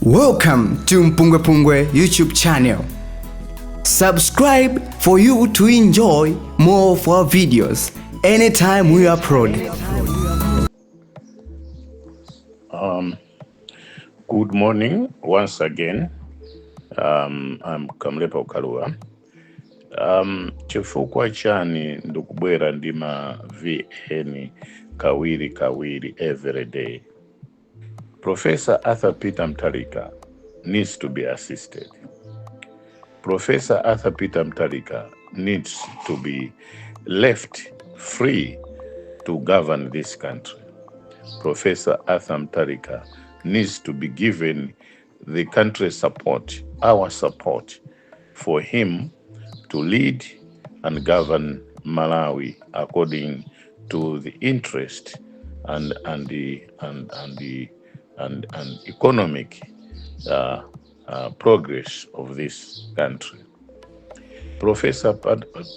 Welcome to MPUNGWE-PUNGWE YouTube channel. Subscribe for you to enjoy more of our videos anytime we upload. Good morning once again. I'm Kamlepo Kalua. Chifukwa chani ndikubwera ndima VN kawiri every day. Professor Arthur Peter Mutharika needs to be assisted. Professor Arthur Peter Mutharika needs to be left free to govern this country. Professor Arthur Mutharika needs to be given the country's support, our support, for him to lead and govern Malawi according to the interest and economic progress of this country. Professor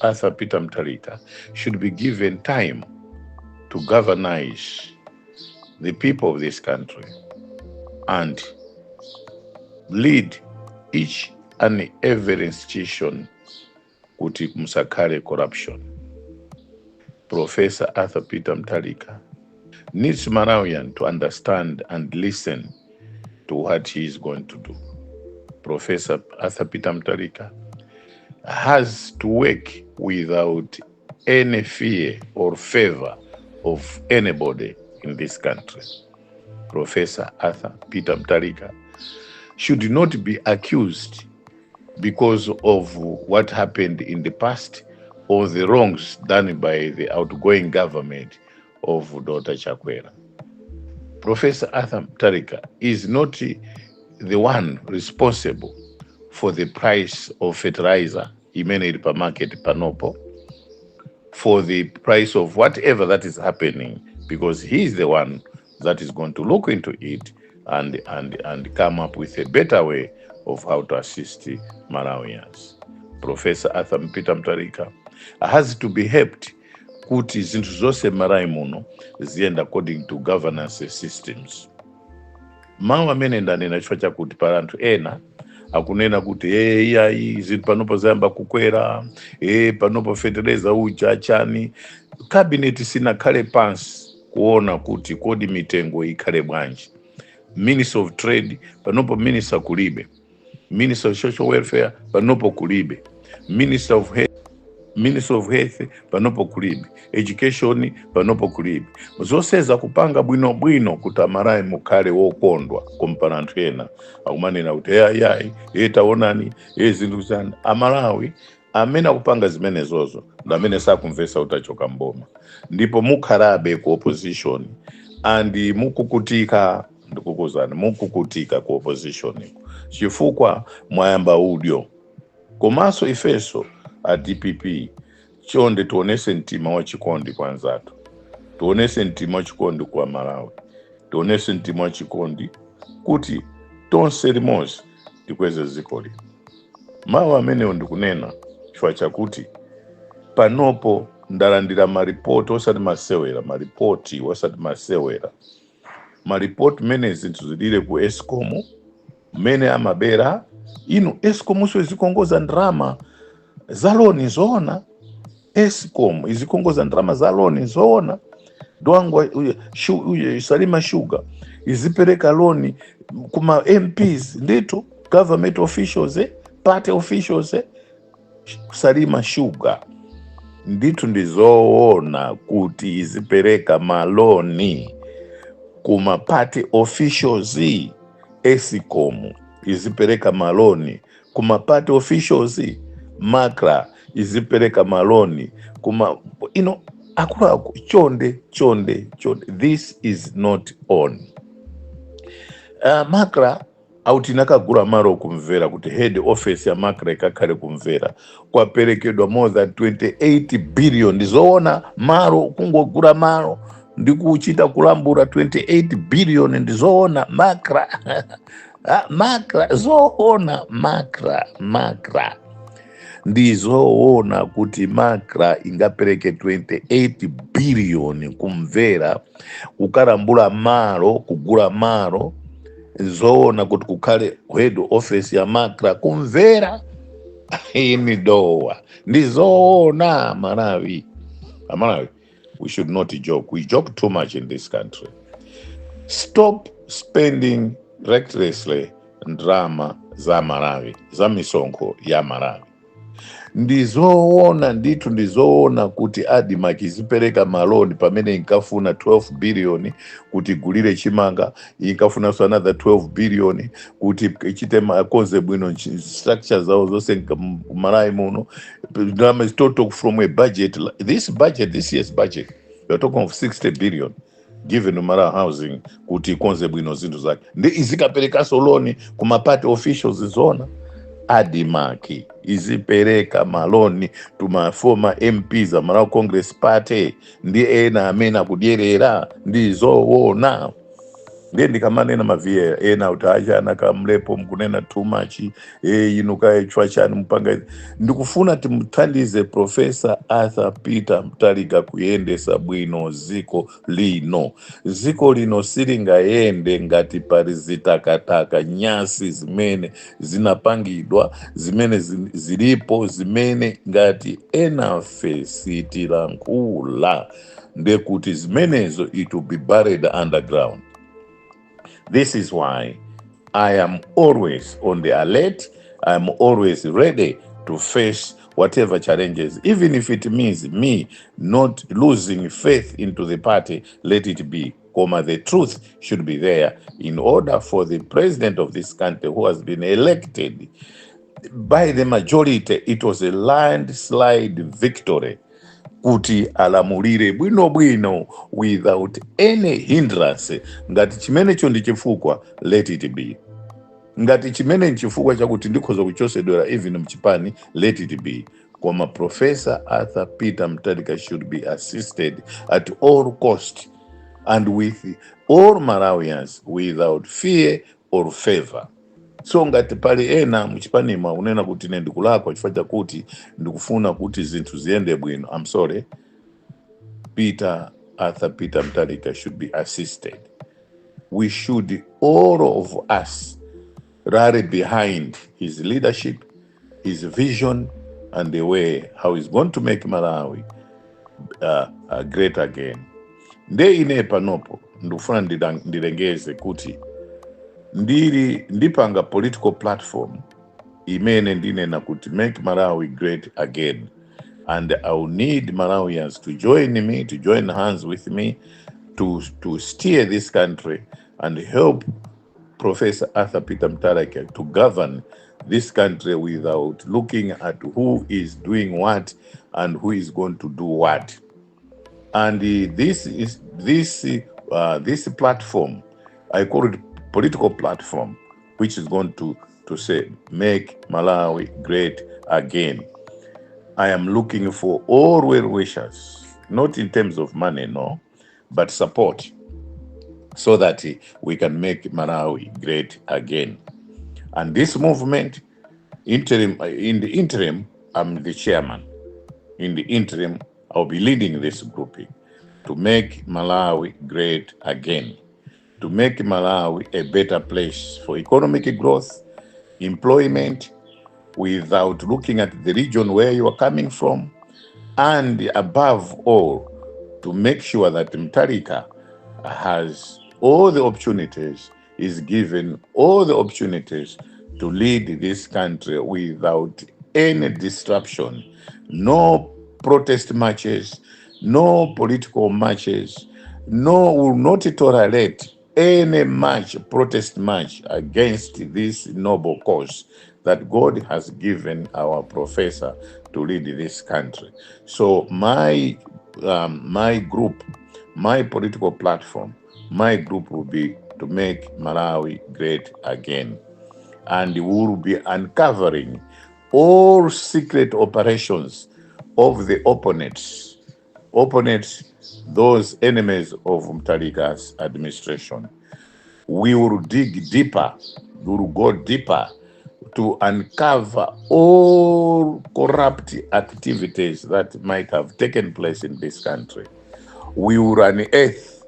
Arthur Peter Mutharika should be given time to governize the people of this country and lead each and every institution kuti musakale corruption. Professor Arthur Peter Mutharika needs Malawian to understand and listen to what he is going to do. Professor Arthur Peter Mutharika has to work without any fear or favor of anybody in this country. Professor Arthur Peter Mutharika should not be accused because of what happened in the past or the wrongs done by the outgoing government of Dr. Chakwera. Professor Arthur Mutharika is not the one responsible for the price of fertilizer imene per market panopo, for the price of whatever that is happening, because he is the one that is going to look into it and come up with a better way of how to assist Malawians. Professor Arthur Peter Mutharika has to be helped kuti zinthu zose Malawi muno zienda according to governance systems. Mawu amene ndanena chifukwa chakuti pali anthu ena akunena kuti iyayi zinthu panopo zayamba kukwera, panopo fertilizer uja chani. Cabinet sinakhale pansi kuona kuti kodi mitengo ikhale bwanji. Minister of Trade panopo minister kulibe, Minister of Social Welfare panopo kulibe, Minister of Health panopo kulibe, Education panopo kulibe. Zoseza kupanga bwino kuti Malawi mukhale wokondwa kompara anthu ena akumanena kuti taonani zinthu zanu. Amalawi amene akupanga zimene zozo ndamene sakumvesa utachoka mboma, ndipo mukhalabe ku opposition and mukukutika ku opposition chifukwa mwayamba udyo. Komanso ifeso a DPP chonde tuonese mtima wa chikondi kwa nzatu, tuonese mtima wa chikondi kwa Malawi, tuonese mtima wa chikondi kuti tonse limodzi tikweze dziko lino. Mawu amene ndikunena chifukwa chakuti panopo ndalandira maripoti osati masewera, maripoti osati masewera, maripoti mene zinthu zilile ku Eskom mene amabera ino. Eskom so izikongoza ndrama za loni zoona. Eskom izikongoza ndrama za loni zoona. Dwangwa Salima Sugar izipereka loni kuma MPs ndito government officials party officials. Salima Sugar ndito ndizoona kuti izipereka maloni kuma party officials. Eskom izipereka maloni kuma party officials. Macra izipereka maloni kuma akula chonde. This is not on. Macra autinakagula maro kumvera kuti head office ya Macra ikakhale kumvera kwaperekedwa more than 28 billion. Ndizoona maro kungogula maro ndikuchita kulambura 28 billion ndizoona Macra. Macra zoona Macra ndizoona kuti Macra ingapereke 28 billion kumvera kukalambula maro, kugula maro zoona kuti kukhale head office ya Macra kumvera ini dowa ndizoona Malawi. Malawi, we should not joke. We joke too much in this country. Stop spending recklessly drama za Malawi, za misonkho ya Malawi. Ndizoona nditu ndizoona kuti Admark izipereka maloni pamene inkafuna 12 billion kuti igulire chimanga, inkafuna so another 12 billion kuti ichite makonze bwino structure zawo zonse Malawi muno. Drama is total from a budget. This year's budget, we are talking of 60 billion given to Malawi housing kuti ikonze bwino zinthu zake. Ndi izikapereka soloni kuma party officials zona. Admark izipereka maloni to my former MPs a Malawi Congress Party ndi ena amene akudyerera ndizoona. Ndiye ndikamanena maviye ena utachana Kamlepo mkunena too much inuka chwa chani mpanga. Ndikufuna timuthandize Professor Arthur Peter Mutharika kuyendesa bwino ziko lino. Ziko lino silingayende ngati pali zitakataka nyasi zimene zinapangidwa, zimene zilipo, zimene ngati enafe sitilankhula ndekuti zimenezo it will be buried underground. This is why I am always on the alert. I am always ready to face whatever challenges, even if it means me not losing faith into the party. Let it be. The truth should be there in order for the president of this country, who has been elected by the majority. It was a landslide victory. Kuti alamulire bwino bwino without any hindrance. Ngati chimene chondi chifukwa, let it be. Ngati chimene nchifukwa chakuti ndikhoza kuchosedwera even mchipani, let it be. Professor Arthur Peter Mutharika should be assisted at all cost and with all Malawians without fear or favor. So ngati pali ena mchipanima unena kuti nendikulakwa chifukwa kuti ndikufuna kuti zinthu ziyende bwino, I'm sorry. Arthur Peter Mutharika should be assisted. We should, all of us, rally behind his leadership, his vision, and the way how he's going to make Malawi great again. Nde ine panopo ndikufuna ndilengeze kuti ndipanga political platform imene ndinena kuti make Malawi great again, and I will need Malawians to join me, to join hands with me to steer this country and help Professor Arthur Peter Mutharika to govern this country without looking at who is doing what and who is going to do what. And this platform, I call it political platform, which is going to say make Malawi great again. I am looking for all well wishers, not in terms of money, no, but support, so that we can make Malawi great again. And this movement, in the interim, I'm the chairman. In the interim, I'll be leading this grouping to make Malawi great again, to make Malawi a better place for economic growth, employment, without looking at the region where you are coming from, and above all, to make sure that Mutharika has all the opportunities, is given all the opportunities to lead this country without any disruption. No protest marches, no political marches, no, will not tolerate any protest march against this noble cause that God has given our professor to lead this country. So my group, my political platform, my group will be to make Malawi great again. And we will be uncovering all secret operations of the opponents, those enemies of Mutharika's administration. We will dig deeper, we will go deeper to uncover all corrupt activities that might have taken place in this country. We will unearth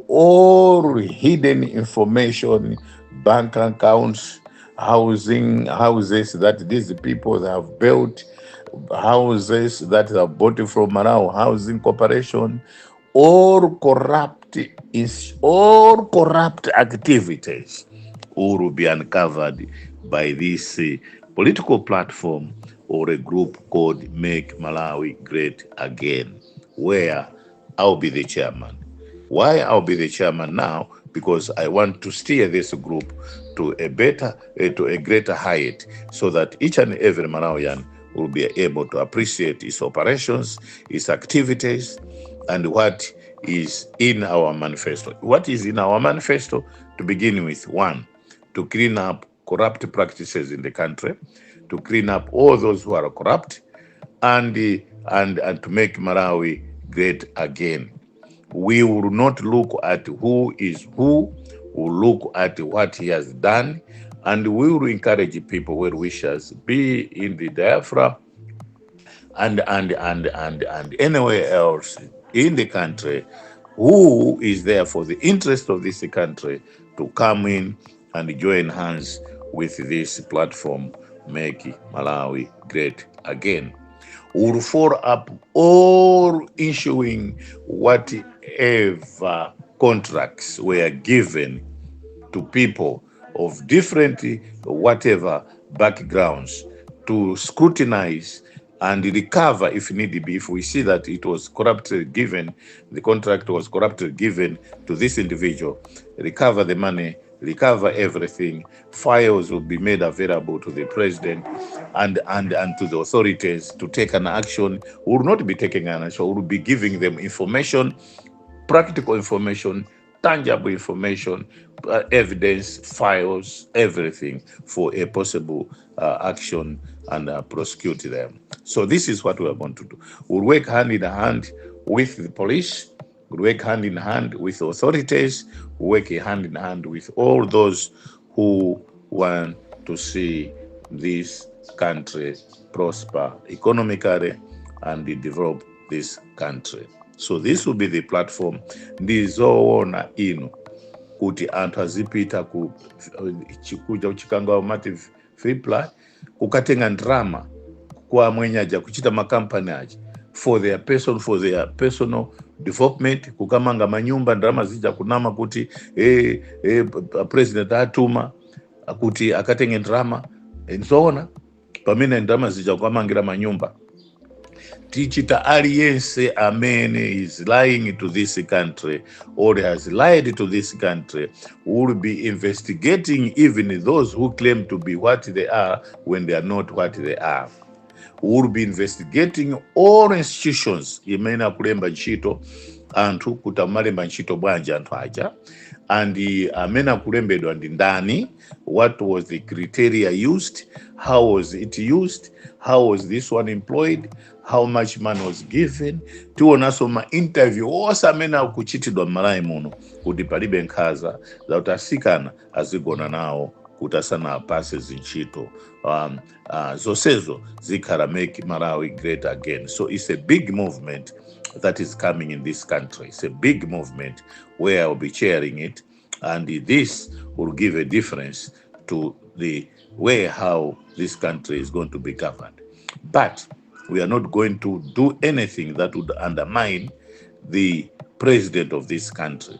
all hidden information bank accounts, houses that these people have built, houses that have bought from Malawi Housing Corporation, all corrupt activities will be uncovered by this political platform or a group called Make Malawi Great Again, where I'll be the chairman. Why I'll be the chairman now? Because I want to steer this group to a greater height, so that each and every Malawian will be able to appreciate its operations, its activities, and what is in our manifesto. What is in our manifesto? To begin with, one, to clean up corrupt practices in the country, to clean up all those who are corrupt, and to make Malawi great again. We will not look at who is who, we'll look at what he has done, and we will encourage people, well wishers, be in the diaspora and anywhere else in the country, who is there for the interest of this country, to come in and join hands with this platform, Make Malawi Great Again. Will follow up all issuing whatever contracts were given to people of different whatever backgrounds, to scrutinize and recover if need be. If we see that it was corruptly given, the contract was corruptly given to this individual, recover the money, recover everything. Files will be made available to the president and to the authorities to take an action. We will not be taking an action, we will be giving them information, practical information, tangible information, evidence, files, everything for a possible action and prosecute them. So this is what we are going to do. We'll work hand in hand with the police, we'll work hand in hand with authorities, we'll work hand in hand with all those who want to see this country prosper economically and develop this country. So this will be the platform. Ndizoona ino kuti anthu azipita kuja kuchikanga umati free-ply, kukatenga ndrama kwa mwenye aja kuchita makampani aja for their personal development, kukamanga manyumba, ndrama zija kunama kuti president atuma kuti akatenge ndrama. Ndizoona pamene ndrama zija kukamangira manyumba. Tichita aliyense amene is lying to this country or has lied to this country will be investigating even those who claim to be what they are when they are not what they are. We will be investigating all institutions imene kulemba ntchito anthu kuti amalemba ntchito bwanji anthu aja, and amene akulembedwa ndi ndani, what was the criteria used, how was it used, how was this one employed, how much money was given. Tionaso ma interview onse amene akuchitidwa m'Malawi muno kuti palibe nkhaza za kuti asikana azigona nawo kuti asana apase zintchito. Zonsezo zikhala Make Malawi Great Again. So it's a big movement that is coming in this country. It's a big movement where I'll be chairing it, and this will give a difference to the way how this country is going to be governed. But we are not going to do anything that would undermine the president of this country,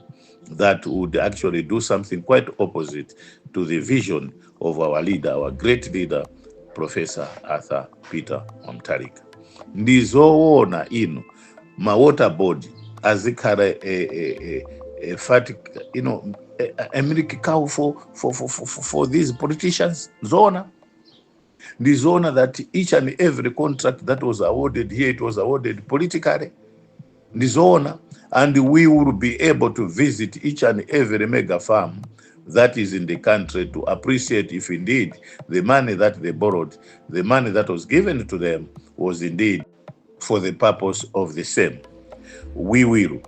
that would actually do something quite opposite to the vision of our leader, our great leader, Professor Arthur Peter Mutharika. Ndizoona ino ma water board azikhala a fat, a milk cow for these politicians. Ndizoona that each and every contract that was awarded here, it was awarded politically. Ndizoona, and we will be able to visit each and every mega farm that is in the country to appreciate if indeed the money that they borrowed, the money that was given to them was indeed for the purpose of the same. We will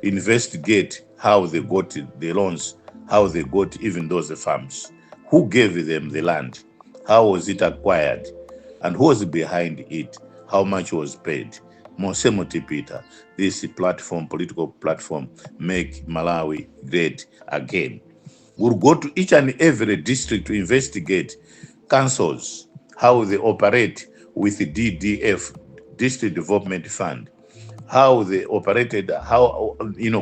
investigate how they got the loans, how they got even those farms, who gave them the land, how was it acquired, and who was behind it, how much was paid. Mosemoti Peter, this platform, political platform, Make Malawi Great Again, We'll go to each and every district to investigate councils, how they operate with the DDF, District Development Fund, how they operated, how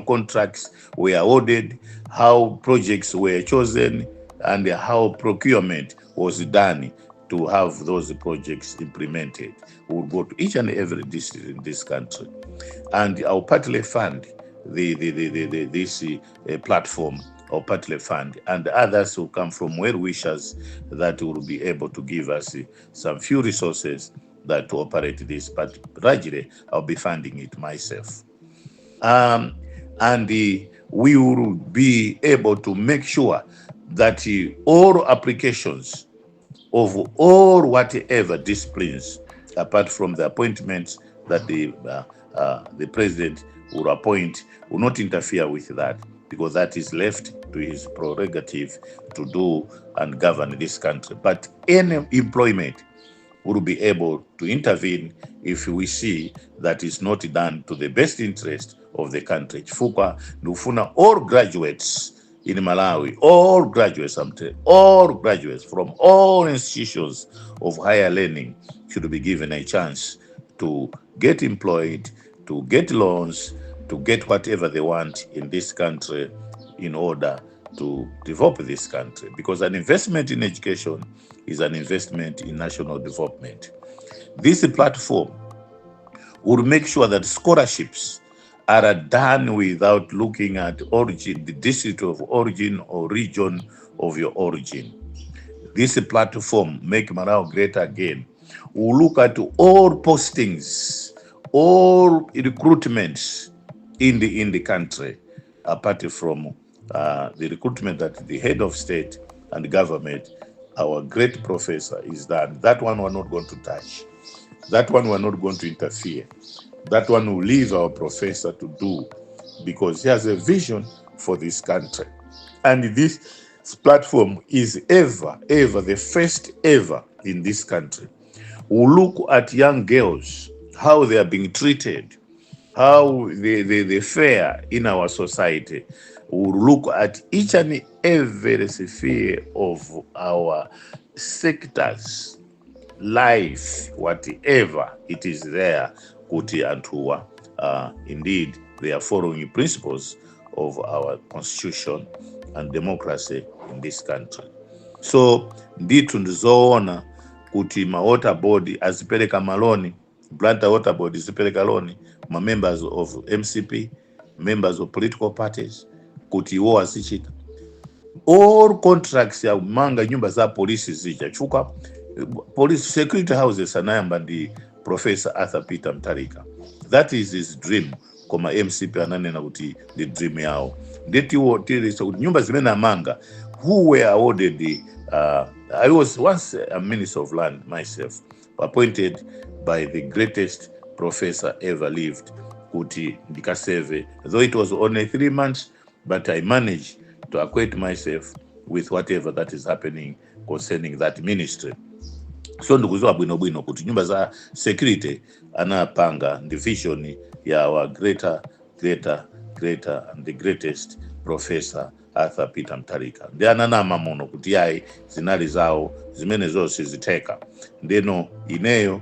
contracts were awarded, how projects were chosen, and how procurement was done to have those projects implemented. We'll go to each and every district in this country, and I'll partly fund this platform, or partly fund, and others will come from well-wishers that will be able to give us some few resources that to operate this, but largely I'll be funding it myself. And we will be able to make sure that all applications of all whatever disciplines, apart from the appointments that the president will appoint, will not interfere with that, because that is left to his prerogative to do and govern this country. But any employment will be able to intervene if we see that is not done to the best interest of the country. Chifukwa ndufuna all graduates in Malawi, all graduates from all institutions of higher learning should be given a chance to get employed, to get loans, to get whatever they want in this country in order to develop this country. Because an investment in education is an investment in national development. This platform will make sure that scholarships are done without looking at origin, the district of origin or region of your origin. This platform, Make Malawi Great Again, will look at all postings, all recruitments in the country, apart from the recruitment that the head of state and government, our great professor, is done. That one we're not going to touch. That one we're not going to interfere. That one will leave our professor to do, because he has a vision for this country. And this platform is ever the first ever in this country. We look at young girls, how they are being treated, how they fare in our society. We look at each and every sphere of our sectors, life, whatever it is there, kuti antuwa. Indeed, they are following principles of our constitution and democracy in this country. So nditu ndizoona kuti water board azipereka maloni, Blantyre water board zipereka loni ma members of MCP, members of political parties, kuti iwo asichita all contracts ya manga nyumba za polisi zija chuka police security houses anayamba ndi Professor Arthur Peter Mutharika. That is his dream. Koma MCP ananena kuti the dream yao ndetiwo tili so nyumba zimene amanga who were awarded I was once a minister of land myself, appointed by the greatest professor ever lived, kuti ndikaseve, though it was only 3 months, but I managed to acquaint myself with whatever that is happening concerning that ministry. So ndikuziwa bwino kuti nyumba za security anapanga division ya our greater and the greatest Professor Arthur Peter Mutharika. Ndi ananama mono kuti yayi zinali zawo zimene zonse ziteka. Ndeno ineyo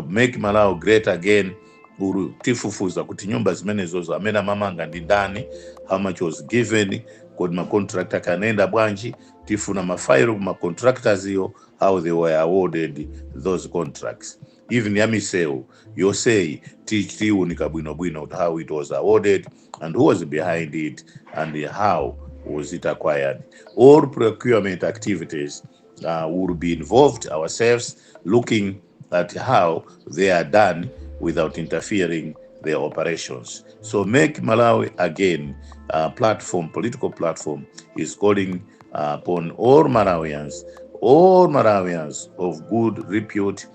Make Malawi Great Again uru tifufuza kuti nyumba zimene zozo amene mamanga ndi ndani, how much was given, kodi ma contractor kanenda bwanji, tifuna mafairo ma contractors yo, how they were awarded those contracts. Even yamiseo you say teach unika bwino how it was awarded and who was behind it and how was it acquired. All procurement activities will be involved ourselves, looking at how they are done without interfering their operations. So Make Malawi Again political platform is calling upon all Malawians of good repute,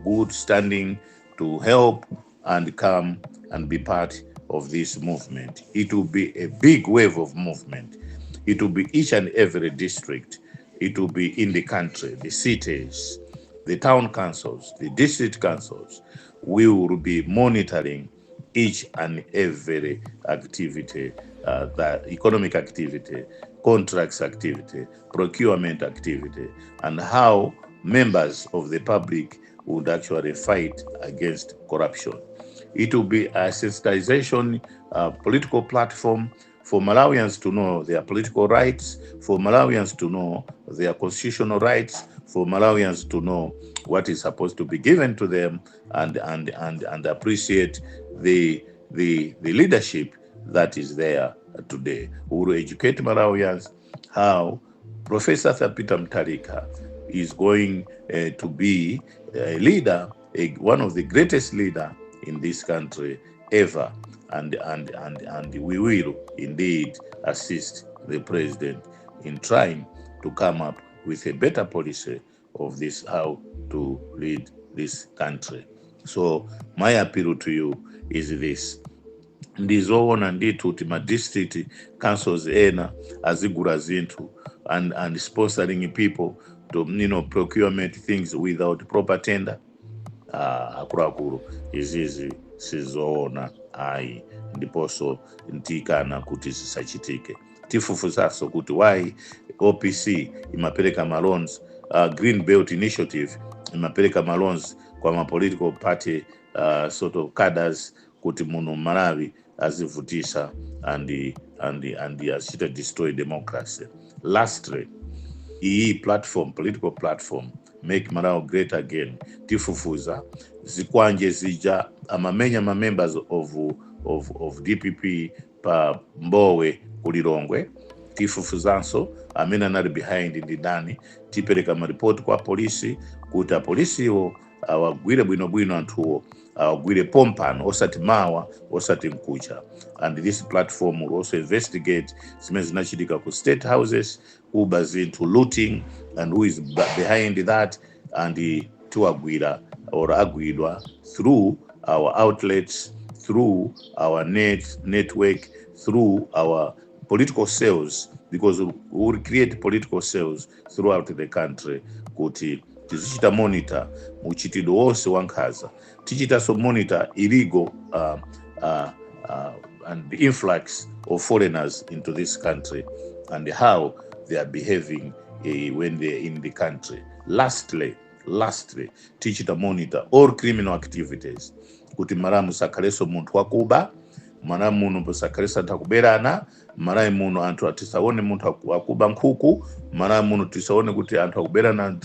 good standing, to help and come and be part of this movement. It will be a big wave of movement. It will be each and every district. It will be in the country, the cities, the town councils, the district councils. We will be monitoring each and every activity, the economic activity contracts activity, procurement activity, and how members of the public would actually fight against corruption. It will be a sensitization political platform for Malawians to know their political rights, for Malawians to know their constitutional rights, for Malawians to know what is supposed to be given to them, and appreciate the leadership that is there today. We will educate Malawians how Professor Peter Mutharika is going to be a leader, one of the greatest leader in this country ever, and we will indeed assist the president in trying to come up with a better policy of this, how to lead this country. So my appeal to you is this: ndizoona ndithu kuti ma district councils ena azigula zinthu and sponsoring people to procurement things without proper tender. Akuluakulu izizi sizoona ayi, ndiponso ntikana kuti zisachitike. Tifufuzaso kuti why OPC imapereka maloans, Green Belt Initiative imapereka maloans kwa ma political party sort of cadres kuti muno Malawi azivutisa and azita destroy democracy. Lastly, iyi platform, political platform, Make Malawi Great Again, tifufuza zikwanje zija amamenya ma members of DPP pa Mbowe kulilongwe, tifufuzanso amene anali behind ndi ndani, tipereka ma report kwa polisi kuti apolisi iwo awagwire bwinobwino anthuwo, awagwire pompano osati mawa osati mkucha. And this platform will also investigate zimene zinachitika ku state houses, kuba zinthu, looting, and who is behind that, and tiwagwira or agwidwa through our outlets, through our network, through our political cells, because we will create political cells throughout the country kuti tizichita monitor muchitidwe wonse wankhaza, tichitaso monitor illegal and the influx of foreigners into this country and how they are behaving when they are in the country. Lastly, tichita monitor all criminal activities kuti mara musakaleso munthu wakuba, mara muno musakaleso anthu akuberana, mara muno anthu atisaone munthu akuba nkhuku, mara muno tisaone kuti anthu akuberana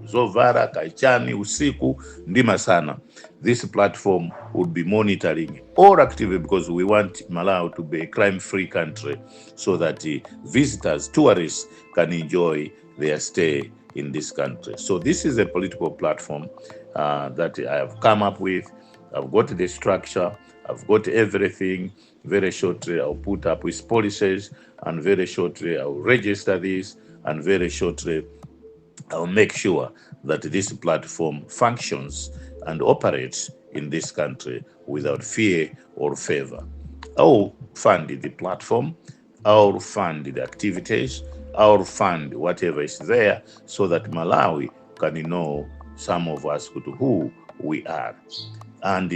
zovara kaichani usiku ndima sana. This platform would be monitoring all activity because we want Malawi to be a crime-free country so that visitors, tourists can enjoy their stay in this country. So this is a political platform that I have come up with. I've got the structure, I've got everything. Very shortly I'll put up with policies, and very shortly I'll register this, and very shortly I'll make sure that this platform functions and operates in this country without fear or favor. I'll fund the platform, I'll fund the activities, I'll fund whatever is there so that Malawi can know some of us who we are. And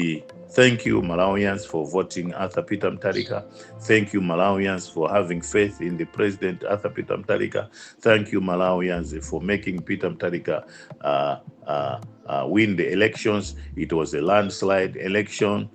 thank you, Malawians, for voting Arthur Peter Mutharika. Thank you, Malawians, for having faith in the President Arthur Peter Mutharika. Thank you, Malawians, for making Peter Mutharika win the elections. It was a landslide election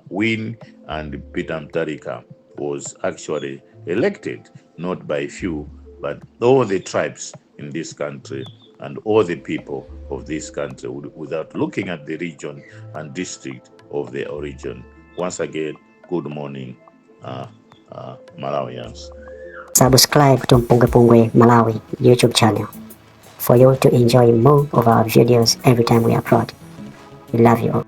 win, and Peter Mutharika was actually elected, not by few, but all the tribes in this country and all the people of this country without looking at the region and district of their origin. Once again, good morning, Malawians. Subscribe to MPUNGWE-PUNGWE Malawi YouTube channel for you to enjoy more of our videos every time we upload. We love you all.